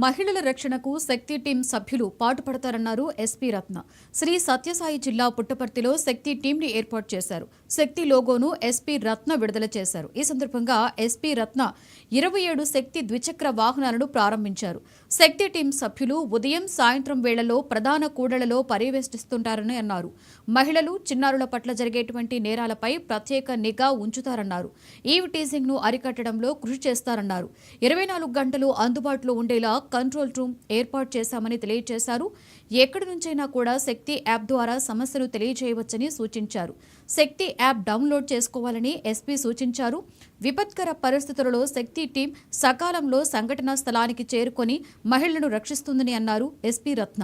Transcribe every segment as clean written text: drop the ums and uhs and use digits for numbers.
మహిళల రక్షణకు శక్తి టీం సభ్యులు పాటుపడతారన్నారు ఎస్పీ రత్న. శ్రీ సత్యసాయి జిల్లా పుట్టపర్తిలో శక్తి టీంని ఏర్పాటు చేశారు. శక్తి లోగోను ఎస్పీ రత్న విడుదల చేశారు. ఈ సందర్భంగా ఎస్పీ రత్న 27 శక్తి ద్విచక్ర వాహనాలను ప్రారంభించారు. శక్తి టీం సభ్యులు ఉదయం సాయంత్రం వేళల్లో ప్రధాన కూడళ్లలో పర్యవేక్షిస్తుంటారని అన్నారు. మహిళలు, చిన్నారుల పట్ల జరిగేటువంటి నేరాలపై ప్రత్యేక నిఘా ఉంచుతారన్నారు. ఈవ్ టీజింగ్ ను అరికట్టడంలో కృషి చేస్తారన్నారు. 24 గంటలు అందుబాటులో ఉండేలా కంట్రోల్ రూమ్ ఏర్పాటు చేశామని తెలియజేశారు. ఎక్కడి నుంచైనా కూడా శక్తి యాప్ ద్వారా సమస్యలు తెలియజేయవచ్చని సూచించారు. శక్తి యాప్ డౌన్లోడ్ చేసుకోవాలని ఎస్పీ సూచించారు. విపత్కర పరిస్థితులలో శక్తి టీం సకాలంలో సంఘటనా స్థలానికి చేరుకొని మహిళలను రక్షిస్తుందని అన్నారు SP Ratna.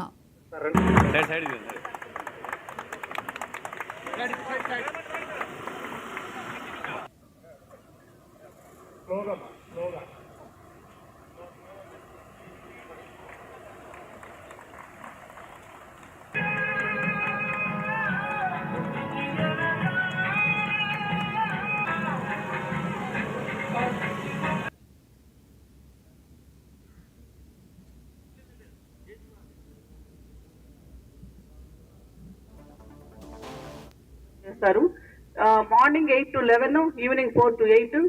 Morning 8 to 11, evening 4 to 8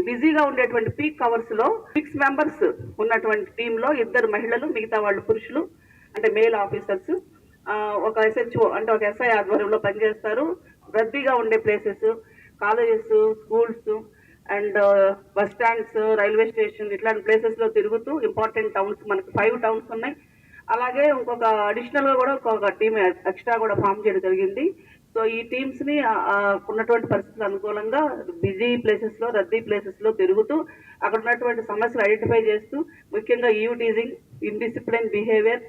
బిజీగా ఉండేటువంటి పీక్ అవర్స్ లో 6 మెంబర్స్ ఉన్నటువంటి టీంలో 2 మహిళలు, మిగతా వాళ్ళు పురుషులు, అంటే మేల్ ఆఫీసర్స్, ఒక SHO అంటే ఒక SI ఆధ్వర్యంలో పనిచేస్తారు. రద్దీగా ఉండే places, colleges, schools and bus stands, railway station ఇట్లాంటి ప్లేసెస్ లో తిరుగుతూ ఇంపార్టెంట్ టౌన్స్, మనకి 5 టౌన్స్ ఉన్నాయి. అలాగే ఇంకొక అడిషనల్ గా కూడా ఒక టీమ్ ఎక్స్ట్రా కూడా ఫామ్ చేయడం జరిగింది. సో ఈ టీమ్స్ ని ఉన్నటువంటి పరిస్థితులు అనుకూలంగా బిజీ ప్లేసెస్ లో, రద్దీ ప్లేసెస్ లో తిరుగుతూ అక్కడ ఉన్నటువంటి సమస్యలు ఐడెంటిఫై చేస్తూ, ముఖ్యంగా eve teasing, indiscipline behaviour,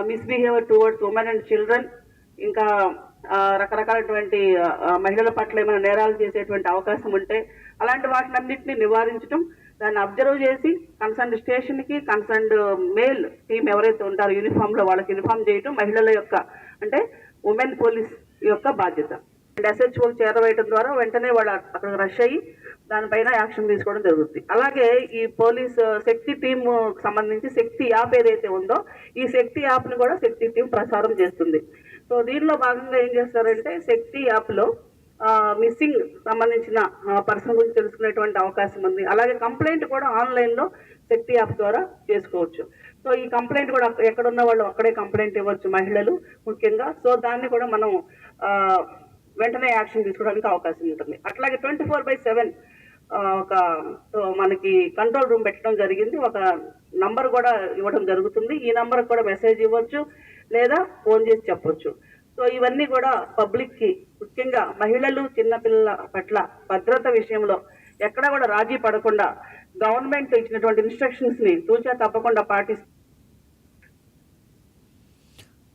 misbehaviour towards women and children, ఇంకా రకరకాలటువంటి మహిళల పట్ల ఏమైనా నేరాలు చేసేటువంటి అవకాశం ఉంటే అలాంటి వాటినన్నింటినీ నివారించడం, దాన్ని అబ్జర్వ్ చేసి కన్సర్న్ స్టేషన్ కి కన్సర్న్ మేల్ టీం ఎవరైతే ఉంటారో యూనిఫామ్ లో వాళ్ళకి ఇన్ఫార్మ్ చేయడం మహిళల యొక్క, అంటే ఉమెన్ పోలీస్ యొక్క బాధ్యత. SHO చేరవేయడం ద్వారా వెంటనే వాళ్ళు అక్కడ రష్ అయ్యి దానిపైన యాక్షన్ తీసుకోవడం జరుగుతుంది. అలాగే ఈ పోలీస్ శక్తి టీం సంబంధించి శక్తి యాప్ ఏదైతే ఉందో ఈ శక్తి యాప్ ని కూడా శక్తి టీం ప్రసారం చేస్తుంది. సో దీనిలో భాగంగా ఏం చేస్తారంటే శక్తి యాప్ లో మిస్సింగ్ సంబంధించిన పర్సన్ గురించి తెలుసుకునేటువంటి అవకాశం ఉంది. అలాగే కంప్లైంట్ కూడా ఆన్లైన్ లో శక్తి యాప్ ద్వారా చేసుకోవచ్చు. సో ఈ కంప్లైంట్ కూడా ఎక్కడున్న వాళ్ళు అక్కడే కంప్లైంట్ ఇవ్వచ్చు మహిళలు ముఖ్యంగా. సో దాన్ని కూడా మనం వెంటనే యాక్షన్ తీసుకోవడానికి అవకాశం ఉంటుంది. అట్లాగే 24/7 మనకి కంట్రోల్ రూమ్ పెట్టడం జరిగింది. ఒక నంబర్ కూడా ఇవ్వడం జరుగుతుంది. ఈ నంబర్ కూడా మెసేజ్ ఇవ్వచ్చు లేదా ఫోన్ చేసి చెప్పొచ్చు. సో ఇవన్నీ కూడా పబ్లిక్ కి, ముఖ్యంగా మహిళలు, చిన్నపిల్లల పట్ల భద్రత విషయంలో ఎక్కడ కూడా రాజీ పడకుండా గవర్నమెంట్ ఇచ్చినటువంటి ఇన్స్ట్రక్షన్స్ ని తూచా తప్పకుండా పాటిస్తూ